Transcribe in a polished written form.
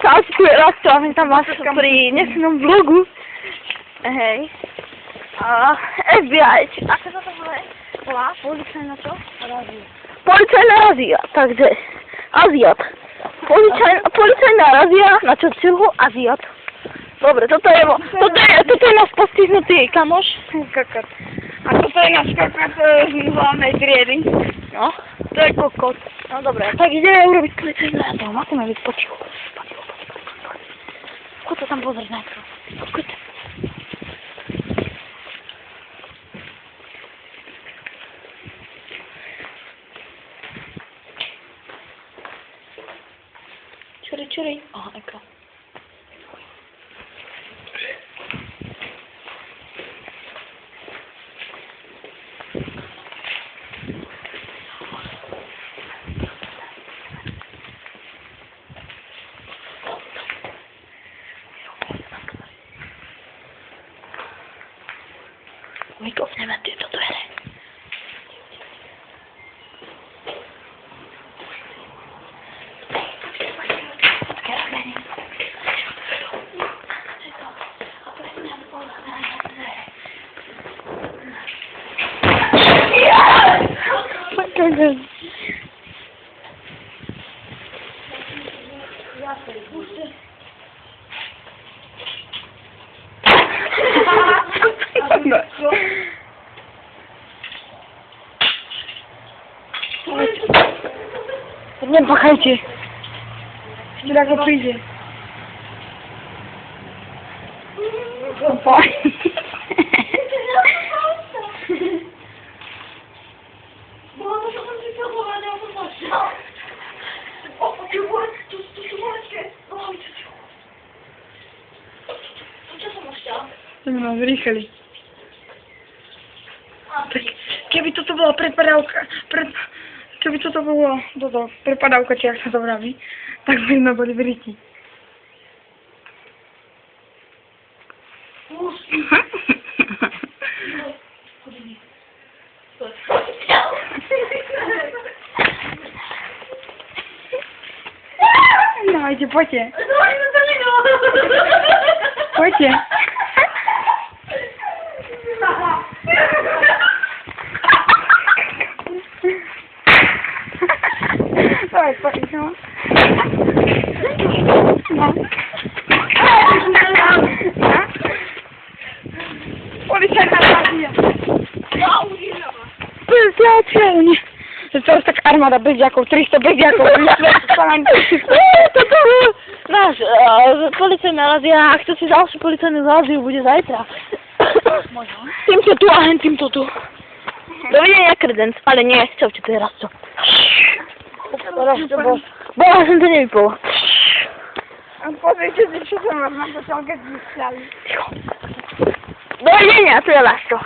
Čau, tu je Laco a vítam vás pri dnešnom vlogu. Hej. FBI, ako sa to volá? Policajná čo? Razia. Policajná razia, takže Aziat. Policajná razia na Churchillu, Aziat. Dobre, toto je náš postihnutý kamoš. Kakot. A toto je náš kakot z hlavnej triedy. No, to je kokot. No dobre, tak ideme urobiť policajnú razia. Musíme byť potichu. Poď sa tam pozrieť najprv. Poď. Čuri. Aha, eko. My kopneme tieto dvere. Nie pachajcie. Jeszcze go przyjdzie. No, zrýchli. Tak, keby toto bola prepadávka, keby toto bolo prepadávka, či jak sa to vraví, tak by sme boli v riti. Dávajte, poďte. Poďte. Dawaj, powiedz no. No. Policajna razia. Specjalnie. To jest tak armada beziaków, 300 beziaków. To było nasz policajna razia. A kto si ďalší policajnú raziu bude zajtra. Týmto tu a hen týmto tu. Dovidenia, kredenc, ale nie, čaute, to je Rasto. Bo ja som to nevypol. Pozrite si, čo som vám na počiaľke zvyšľali. Dovidenia, to je Rasto.